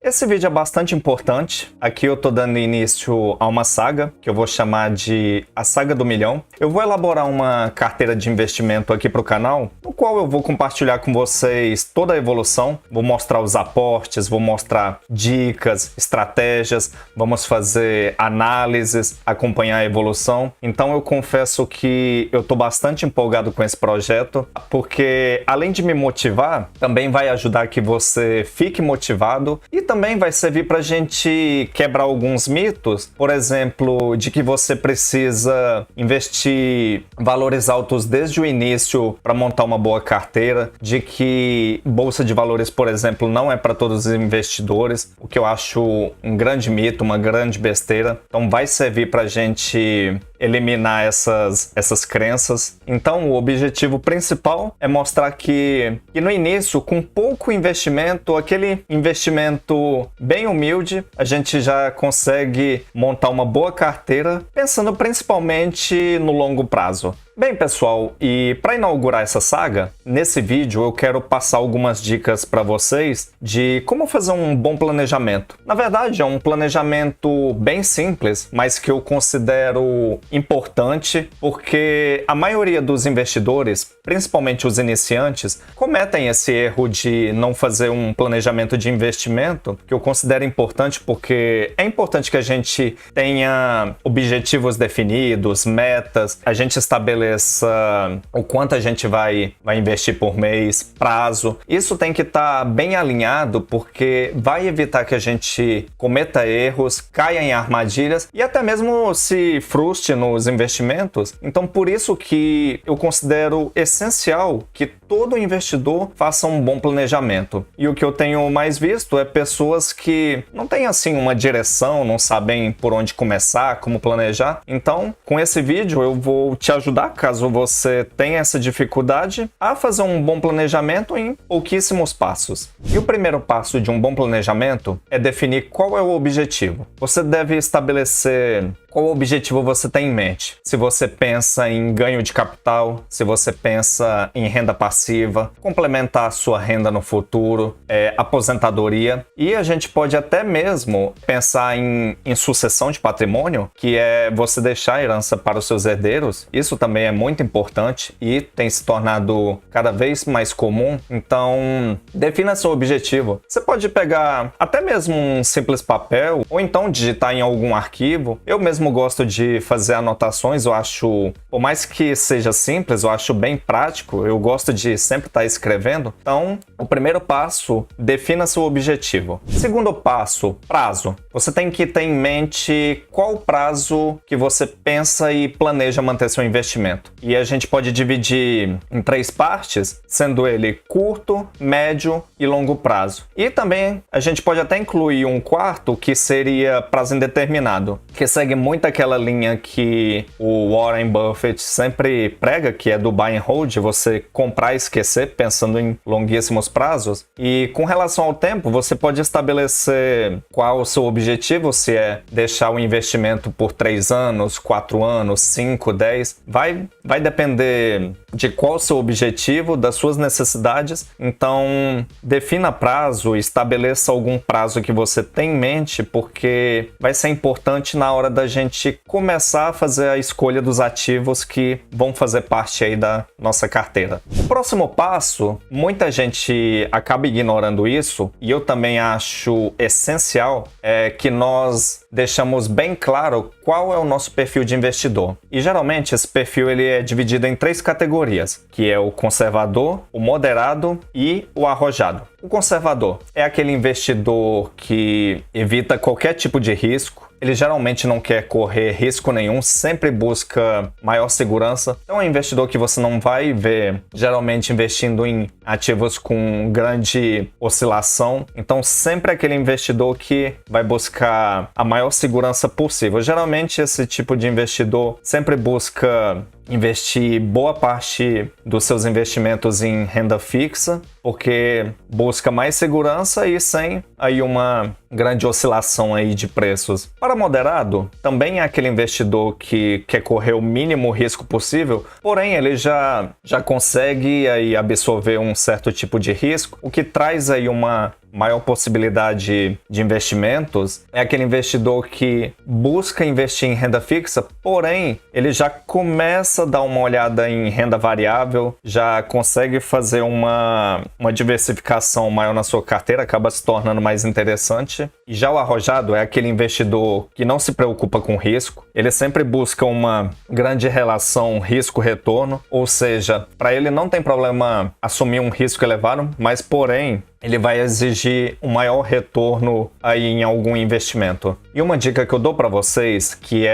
Esse vídeo é bastante importante. Aqui eu tô dando início a uma saga, que eu vou chamar de A Saga do Milhão. Eu vou elaborar uma carteira de investimento aqui pro canal, no qual eu vou compartilhar com vocês toda a evolução. Vou mostrar os aportes, vou mostrar dicas, estratégias, vamos fazer análises, acompanhar a evolução. Então eu confesso que eu tô bastante empolgado com esse projeto, porque além de me motivar, também vai ajudar que você fique motivado e também vai servir para a gente quebrar alguns mitos, por exemplo, de que você precisa investir valores altos desde o início para montar uma boa carteira, de que bolsa de valores, por exemplo, não é para todos os investidores, o que eu acho um grande mito, uma grande besteira. Então vai servir para a gente eliminar essas crenças. Então o objetivo principal é mostrar que no início, com pouco investimento, aquele investimento bem humilde, a gente já consegue montar uma boa carteira, pensando principalmente no longo prazo. Bem, pessoal, e para inaugurar essa saga, nesse vídeo eu quero passar algumas dicas para vocês de como fazer um bom planejamento. Na verdade, é um planejamento bem simples, mas que eu considero importante porque a maioria dos investidores, principalmente os iniciantes, cometem esse erro de não fazer um planejamento de investimento, que eu considero importante porque é importante que a gente tenha objetivos definidos, metas, a gente estabeleça o quanto a gente vai investir por mês, prazo. Isso tem que estar bem alinhado porque vai evitar que a gente cometa erros, caia em armadilhas e até mesmo se frustre nos investimentos. Então por isso que eu considero essencial que todo investidor faça um bom planejamento. E o que eu tenho mais visto é pessoas que não têm assim uma direção, não sabem por onde começar, como planejar. Então, com esse vídeo eu vou te ajudar, caso você tenha essa dificuldade, a fazer um bom planejamento em pouquíssimos passos. E o primeiro passo de um bom planejamento é definir qual é o objetivo. Você deve estabelecer qual objetivo você tem em mente. Se você pensa em ganho de capital, se você pensa em renda passiva, complementar a sua renda no futuro, aposentadoria. E a gente pode até mesmo pensar em sucessão de patrimônio, que é você deixar a herança para os seus herdeiros. Isso também é muito importante e tem se tornado cada vez mais comum. Então, defina seu objetivo. Você pode pegar até mesmo um simples papel ou então digitar em algum arquivo. Eu mesmo gosto de fazer anotações, eu acho, por mais que seja simples, eu acho bem prático, eu gosto de sempre estar escrevendo. Então, o primeiro passo, defina seu objetivo. Segundo passo, prazo. Você tem que ter em mente qual o prazo que você pensa e planeja manter seu investimento. E a gente pode dividir em 3 partes, sendo ele curto, médio e longo prazo. E também a gente pode até incluir um quarto, que seria prazo indeterminado, que segue muito aquela linha que o Warren Buffett sempre prega, que é do buy and hold, você comprar e esquecer, pensando em longuíssimos prazos. E com relação ao tempo, você pode estabelecer qual o seu objetivo, se é deixar o investimento por 3 anos, 4 anos, 5, 10, vai depender de qual o seu objetivo, das suas necessidades. Então, defina prazo, estabeleça algum prazo que você tem em mente, porque vai ser importante na hora da gente começar a fazer a escolha dos ativos que vão fazer parte aí da nossa carteira. O próximo passo, muita gente acaba ignorando isso, e eu também acho essencial, é que nós deixamos bem claro qual é o nosso perfil de investidor. E geralmente esse perfil ele é dividido em 3 categorias, que é o conservador, o moderado e o arrojado. O conservador é aquele investidor que evita qualquer tipo de risco. Ele geralmente não quer correr risco nenhum, sempre busca maior segurança. Então é um investidor que você não vai ver geralmente investindo em ativos com grande oscilação. Então sempre é aquele investidor que vai buscar a maior segurança possível. Geralmente esse tipo de investidor sempre busca investir boa parte dos seus investimentos em renda fixa, porque busca mais segurança e sem aí uma grande oscilação aí de preços. Para moderado, também é aquele investidor que quer correr o mínimo risco possível, porém ele já consegue aí absorver um certo tipo de risco, o que traz aí uma maior possibilidade de investimentos é aquele investidor que busca investir em renda fixa, porém ele já começa a dar uma olhada em renda variável, já consegue fazer uma diversificação maior na sua carteira, acaba se tornando mais interessante. E já o arrojado é aquele investidor que não se preocupa com risco, ele sempre busca uma grande relação risco-retorno, ou seja, para ele não tem problema assumir um risco elevado, mas porém ele vai exigir um maior retorno aí em algum investimento. E uma dica que eu dou para vocês, que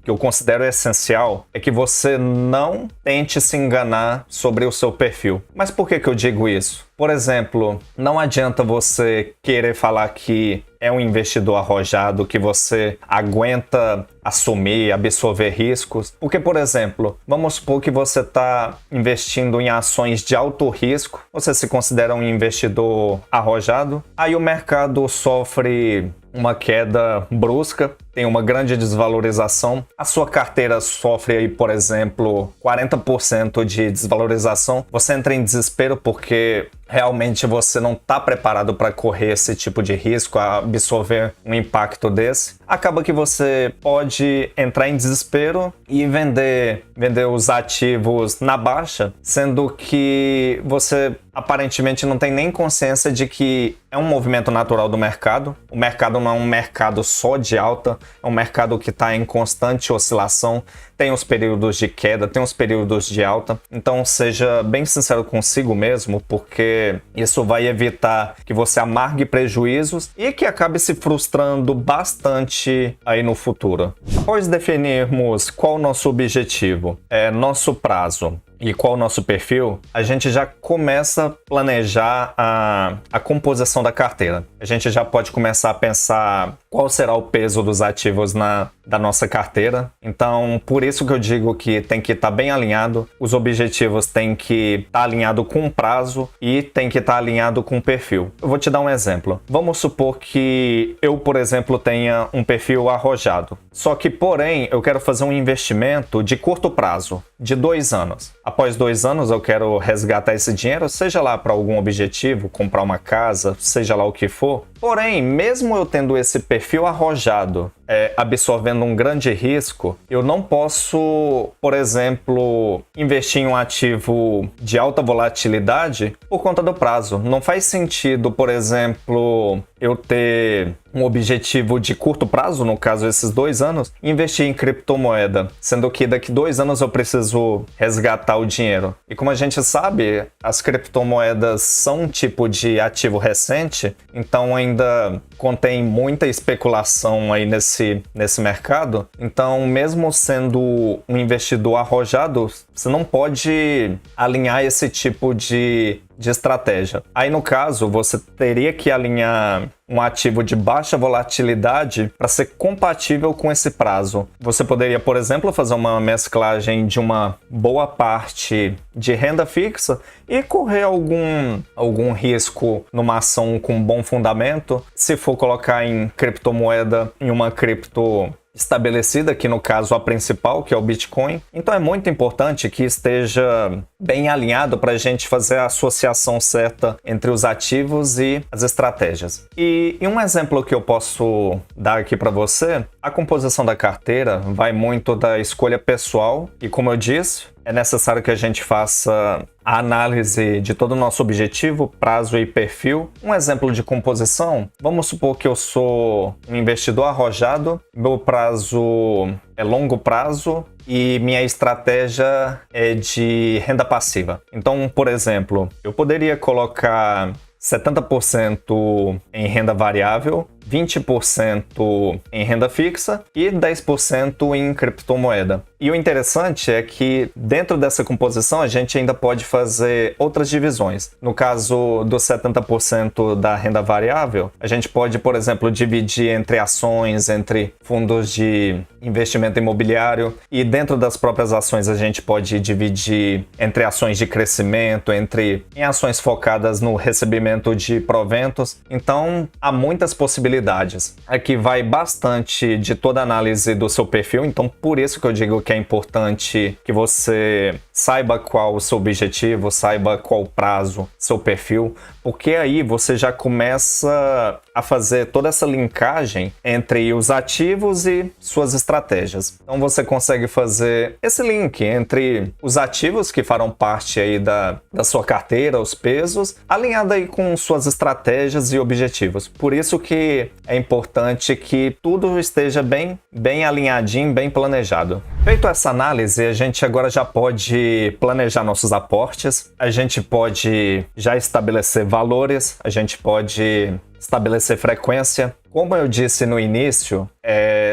eu considero essencial, é que você não tente se enganar sobre o seu perfil. Mas por que eu digo isso? Por exemplo, não adianta você querer falar que é um investidor arrojado, que você aguenta assumir, absorver riscos. Porque, por exemplo, vamos supor que você está investindo em ações de alto risco, você se considera um investidor arrojado, aí o mercado sofre uma queda brusca, tem uma grande desvalorização, a sua carteira sofre aí, por exemplo, 40% de desvalorização, você entra em desespero porque realmente você não está preparado para correr esse tipo de risco, absorver um impacto desse. Acaba que você pode entrar em desespero e vender os ativos na baixa, sendo que você aparentemente não tem nem consciência de que é um movimento natural do mercado. O mercado não é um mercado só de alta, é um mercado que está em constante oscilação, tem os períodos de queda, tem os períodos de alta. Então seja bem sincero consigo mesmo, porque isso vai evitar que você amargue prejuízos e que acabe se frustrando bastante aí no futuro. Após definirmos qual o nosso objetivo, nosso prazo e qual o nosso perfil, a gente já começa a planejar a composição da carteira. A gente já pode começar a pensar qual será o peso dos ativos da nossa carteira. Então, por isso que eu digo que tem que estar bem alinhado, os objetivos têm que estar alinhado com o prazo e tem que estar alinhado com o perfil. Eu vou te dar um exemplo. Vamos supor que eu, por exemplo, tenha um perfil arrojado. Só que, porém, eu quero fazer um investimento de curto prazo, de 2 anos. Após 2 anos eu quero resgatar esse dinheiro, seja lá para algum objetivo, comprar uma casa, seja lá o que for. Porém, mesmo eu tendo esse perfil arrojado, absorvendo um grande risco, eu não posso, por exemplo, investir em um ativo de alta volatilidade por conta do prazo. Não faz sentido, por exemplo, eu ter um objetivo de curto prazo, no caso esses 2 anos, investir em criptomoeda, sendo que daqui 2 anos eu preciso resgatar o dinheiro. E como a gente sabe, as criptomoedas são um tipo de ativo recente, então ainda contém muita especulação aí nesse mercado. Então, mesmo sendo um investidor arrojado, você não pode alinhar esse tipo de estratégia. Aí, no caso, você teria que alinhar um ativo de baixa volatilidade para ser compatível com esse prazo. Você poderia, por exemplo, fazer uma mesclagem de uma boa parte de renda fixa e correr algum risco numa ação com bom fundamento. Se for colocar em criptomoeda, em uma cripto estabelecida, que no caso a principal, que é o Bitcoin. Então é muito importante que esteja bem alinhado para a gente fazer a associação certa entre os ativos e as estratégias. E um exemplo que eu posso dar aqui para você, a composição da carteira vai muito da escolha pessoal e, como eu disse, é necessário que a gente faça a análise de todo o nosso objetivo, prazo e perfil. Um exemplo de composição, vamos supor que eu sou um investidor arrojado, meu prazo é longo prazo e minha estratégia é de renda passiva. Então, por exemplo, eu poderia colocar 70% em renda variável, 20% em renda fixa e 10% em criptomoeda. E o interessante é que dentro dessa composição a gente ainda pode fazer outras divisões. No caso dos 70% da renda variável, a gente pode, por exemplo, dividir entre ações, entre fundos de investimento imobiliário, e dentro das próprias ações a gente pode dividir entre ações de crescimento, em ações focadas no recebimento de proventos. Então há muitas possibilidades. Aqui vai bastante de toda a análise do seu perfil, então por isso que eu digo que é importante que você saiba qual o seu objetivo, saiba qual o prazo, seu perfil, porque aí você já começa a fazer toda essa linkagem entre os ativos e suas estratégias. Então você consegue fazer esse link entre os ativos que farão parte aí da sua carteira, os pesos, alinhado aí com suas estratégias e objetivos. Por isso que é importante que tudo esteja bem alinhadinho, bem planejado. Feito essa análise, a gente agora já pode planejar nossos aportes, a gente pode já estabelecer valores, a gente pode estabelecer frequência. Como eu disse no início,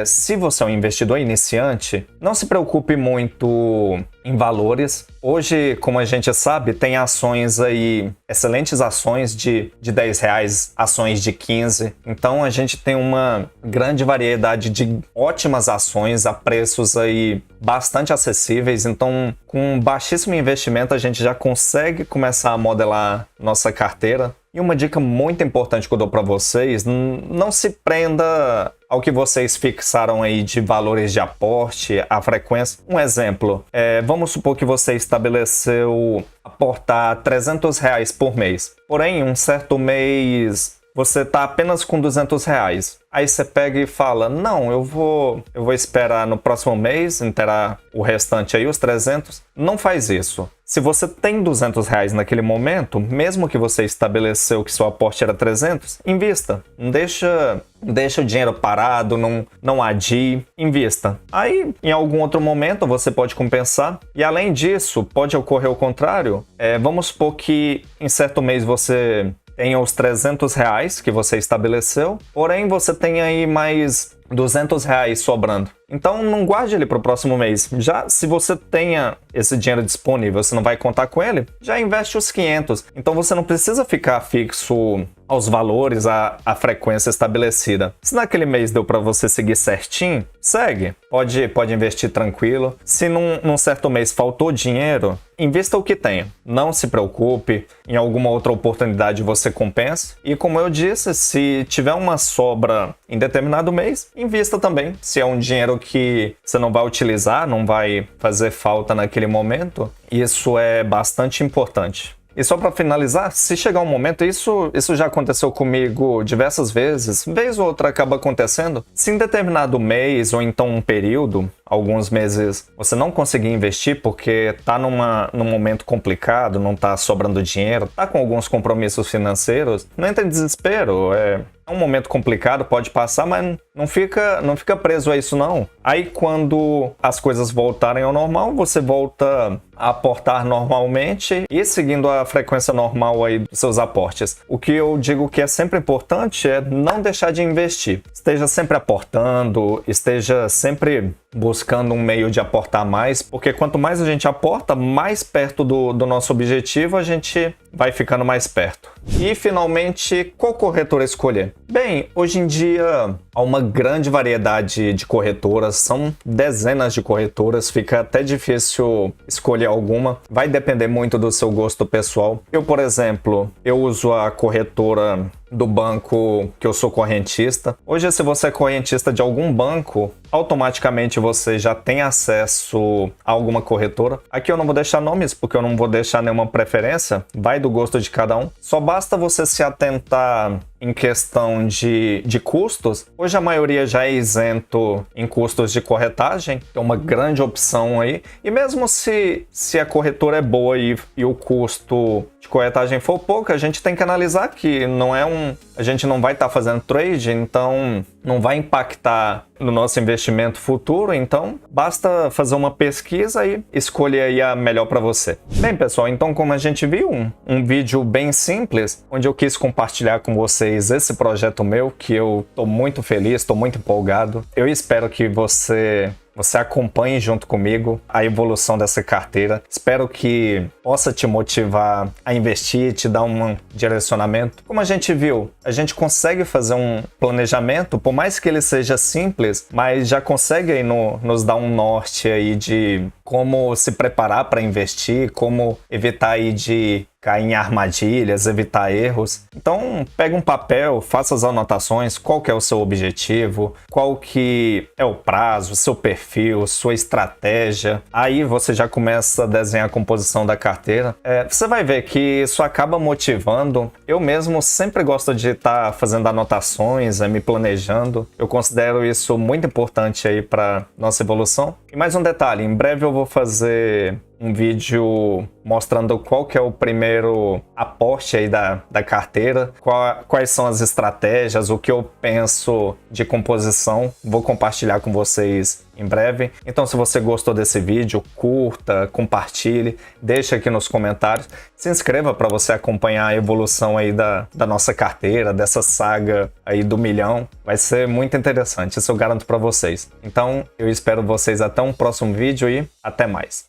se você é um investidor iniciante, não se preocupe muito em valores. Hoje, como a gente sabe, tem ações aí, excelentes ações de R$10, ações de 15. Então a gente tem uma grande variedade de ótimas ações a preços aí bastante acessíveis. Então, com baixíssimo investimento, a gente já consegue começar a modelar nossa carteira. E uma dica muito importante que eu dou para vocês, não se prenda ao que vocês fixaram aí de valores de aporte, a frequência. Um exemplo, vamos supor que você estabeleceu aportar R$300 por mês. Porém, um certo mês você está apenas com R$200. Aí você pega e fala, não, eu vou esperar no próximo mês, inteirar o restante aí, os 300. Não faz isso. Se você tem R$200 naquele momento, mesmo que você estabeleceu que seu aporte era 300, invista. Não deixa o dinheiro parado, não adie, invista. Aí, em algum outro momento, você pode compensar. E além disso, pode ocorrer o contrário. Vamos supor que em certo mês você tenha os R$300 que você estabeleceu, porém você tem aí mais R$200 sobrando. Então não guarde ele para o próximo mês. Já se você tenha esse dinheiro disponível, você não vai contar com ele, já investe os 500. Então você não precisa ficar fixo aos valores, a frequência estabelecida. Se naquele mês deu para você seguir certinho, segue. Pode investir tranquilo. Se num certo mês faltou dinheiro, invista o que tem. Não se preocupe. Em alguma outra oportunidade você compensa. E como eu disse, se tiver uma sobra em determinado mês, invista também. Se é um dinheiro que você não vai utilizar, não vai fazer falta naquele momento, isso é bastante importante. E só para finalizar, se chegar um momento, isso já aconteceu comigo diversas vezes, vez ou outra acaba acontecendo, se em determinado mês ou então um período, alguns meses, você não conseguir investir porque tá num momento complicado, não tá sobrando dinheiro, tá com alguns compromissos financeiros, não entra em desespero, é um momento complicado, pode passar, mas não fica preso a isso não. Aí quando as coisas voltarem ao normal, você volta a aportar normalmente e seguindo a frequência normal aí dos seus aportes. O que eu digo que é sempre importante é não deixar de investir. Esteja sempre aportando, esteja sempre buscando um meio de aportar mais, porque quanto mais a gente aporta, mais perto do nosso objetivo a gente vai ficando mais perto. E finalmente, qual corretora escolher? Bem, hoje em dia há uma grande variedade de corretoras, são dezenas de corretoras, fica até difícil escolher alguma, vai depender muito do seu gosto pessoal. Eu, por exemplo, eu uso a corretora do banco que eu sou correntista. Hoje, se você é correntista de algum banco, automaticamente você já tem acesso a alguma corretora. Aqui eu não vou deixar nomes, porque eu não vou deixar nenhuma preferência, vai do gosto de cada um. Só basta você se atentar em questão de custos. Hoje a maioria já é isento em custos de corretagem, é uma grande opção aí. E mesmo se a corretora é boa e o custo de corretagem for pouco, a gente tem que analisar que a gente não vai estar fazendo trade, então não vai impactar no nosso investimento futuro, então basta fazer uma pesquisa e escolher aí a melhor para você. Bem, pessoal, então como a gente viu, um vídeo bem simples, onde eu quis compartilhar com vocês esse projeto meu, que eu tô muito feliz, tô muito empolgado. Eu espero que você acompanhe junto comigo a evolução dessa carteira. Espero que possa te motivar a investir, te dar um direcionamento. Como a gente viu, a gente consegue fazer um planejamento, por mais que ele seja simples, mas já consegue aí nos dar um norte aí de como se preparar para investir, como evitar aí de cair em armadilhas, evitar erros. Então, pega um papel, faça as anotações, qual que é o seu objetivo, qual que é o prazo, seu perfil, perfil, sua estratégia. Aí você já começa a desenhar a composição da carteira. Você vai ver que isso acaba motivando. Eu mesmo sempre gosto de estar fazendo anotações, me planejando. Eu considero isso muito importante aí para nossa evolução. E mais um detalhe, em breve eu vou fazer um vídeo mostrando qual que é o primeiro aporte aí da carteira, quais são as estratégias, o que eu penso de composição. Vou compartilhar com vocês em breve. Então, se você gostou desse vídeo, curta, compartilhe, deixa aqui nos comentários. Se inscreva para você acompanhar a evolução aí da nossa carteira, dessa saga aí do milhão. Vai ser muito interessante, isso eu garanto para vocês. Então, eu espero vocês até um próximo vídeo e até mais.